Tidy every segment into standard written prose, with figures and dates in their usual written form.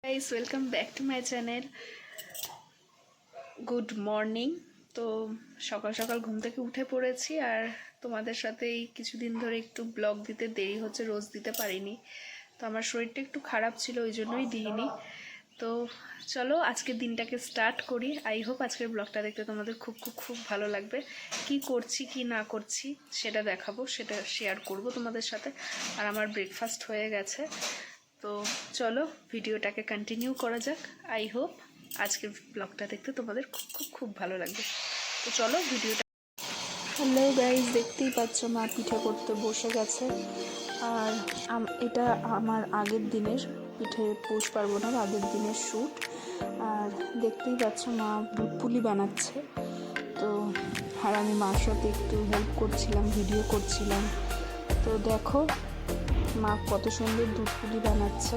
Guys, welcome back to my channel. Good morning. তো সকাল সকাল ঘুম থেকে উঠে পড়েছি, আর তোমাদের সাথে এই কিছুদিন ধরে একটু ব্লগ দিতে দেরি হচ্ছে, রোজ দিতে পারিনি। তো আমার শরীরটা একটু খারাপ ছিল, ওই জন্যই দিইনি। তো চলো আজকের দিনটাকে স্টার্ট করি। আই হোপ আজকের ব্লগটা দেখতে তোমাদের খুব খুব খুব ভালো লাগবে। কি করছি কি না করছি সেটা দেখাবো, সেটা শেয়ার করব তোমাদের সাথে। আর আমার ব্রেকফাস্ট হয়ে গেছে। তো চলো ভিডিওটাকে কন্টিনিউ করা যাক। আই হোপ আজকের ব্লগটা দেখতে তোমাদের খুব খুব খুব ভালো লাগবে। তো চলো ভিডিওটা। হ্যালো গাইজ, দেখতেই পাচ্ছ মা পিঠে করতে বসে গেছে। আর এটা আমার আগের দিনের পিঠে, পৌষ পার্বণের আগের দিনের শ্যুট। আর দেখতেই পাচ্ছ মা দুধ পুলি বানাচ্ছে। তো আর আমি মার সাথে একটু হেল্প করছিলাম, ভিডিও করছিলাম। তো দেখো মা কত সুন্দর দুধ পুলি বানাচ্ছে,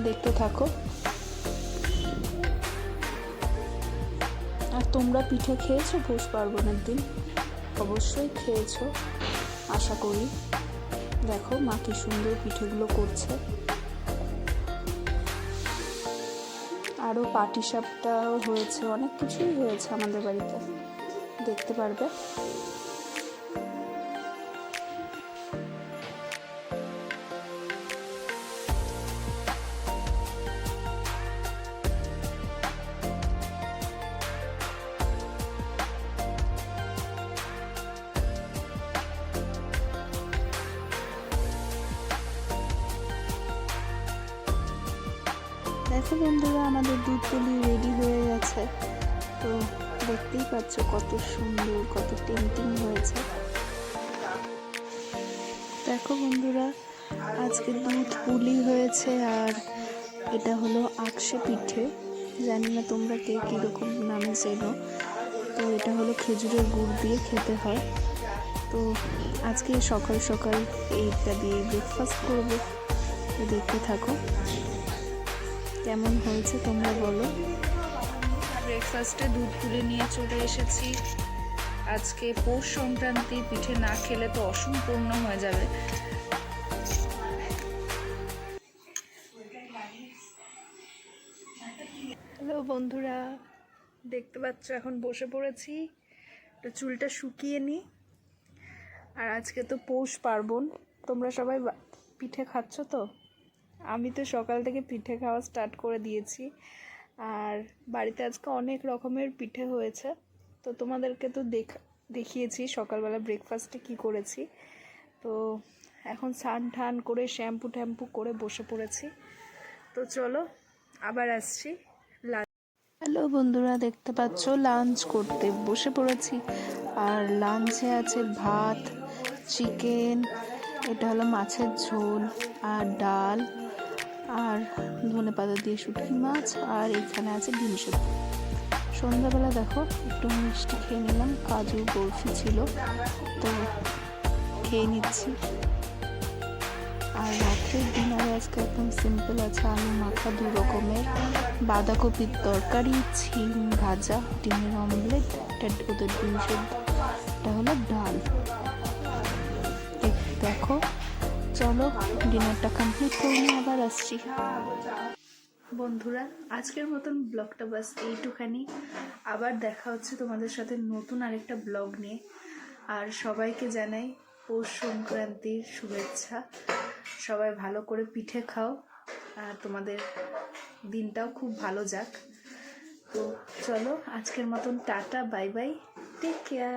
দেখতে থাকো। আর তোমরা পিঠে খেয়েছো পৌষ পার্বণের দিন? অবশ্যই খেয়েছো আশা করি। দেখো মা কি সুন্দর পিঠেগুলো করছে। আরও পাটিসাপটাও হয়েছে, অনেক কিছুই হয়েছে আমাদের বাড়িতে, দেখতে পারবে। দেখো বন্ধুরা, আমাদের দুধ পুলি রেডি হয়ে গেছে। তো দেখতেই পাচ্ছ কত সুন্দর, কত টেম্পটিং হয়েছে। দেখো বন্ধুরা, আজকে দুধ পুলি হয়েছে। আর এটা হলো আকশে পিঠে, জানি না তোমরা কে কীরকম নামে চেনো। তো এটা হলো খেজুরের গুড় দিয়ে খেতে হয়। তো আজকে সকাল সকাল এইটা দিয়ে ব্রেকফাস্ট করবো। তো দেখতে থাকো কেমন হয়েছে তোমরা বলো। ব্রেকফাস্টে দুধ পুলি নিয়ে চলে এসেছি। আজকে পৌষ সংক্রান্তি, পিঠে না খেলে তো অসম্পূর্ণ হয়ে যাবে। হ্যালো বন্ধুরা, দেখতে পাচ্ছ এখন বসে পড়েছি, তো চুলটা শুকিয়ে নিই। আর আজকে তো পৌষ পার্বণ, তোমরা সবাই পিঠে খাচ্ছ তো? আমি তো সকাল থেকে পিঠে খাওয়া স্টার্ট করে দিয়েছি। আর বাড়িতে আজকে অনেক রকমের পিঠে হয়েছে। তো তোমাদেরকে তো দেখিয়েছি সকালবেলা ব্রেকফাস্টে কি করেছি। তো এখন স্নান টান করে শ্যাম্পু ট্যাম্পু করে বসে পড়েছি। তো চলো আবার আসছি। হ্যালো বন্ধুরা, দেখতে পাচ্ছ লাঞ্চ করতে বসে পড়েছি। আর লাঞ্চে আছে ভাত, চিকেন, এটা হলো মাছের ঝোল, আর ডাল, আর ধনেপাতা দিয়ে শুটকি মাছ, আর এখানে আছে ডিম সেদ্ধ। সন্ধ্যাবেলা দেখো একটু মিষ্টি খেয়ে নিলাম, কাজু বরফি ছিল, তো খেয়ে নিচ্ছি। আর রাত্রের ডিনারে আজকে একদম সিম্পল আছে, আলু মাখা 2 রকমের, বাঁধাকপির তরকারি, ছিম ভাজা, ডিমের অমলেট, এটা ওদের ডিম সেদ্ধ, এটা হলো ডাল। দেখো চলো ডিনারটা কমপ্লিট করে নিয়ে আবার আসছি। বন্ধুরা, আজকের মতন ব্লগটা বাস এইটুখানি। আবার দেখা হচ্ছে তোমাদের সাথে নতুন আরেকটা ব্লগ নিয়ে। আর সবাইকে জানাই পৌষ সংক্রান্তির শুভেচ্ছা। সবাই ভালো করে পিঠে খাও, আর তোমাদের দিনটাও খুব ভালো যাক। তো চলো আজকের মতন tata, bye bye, take care.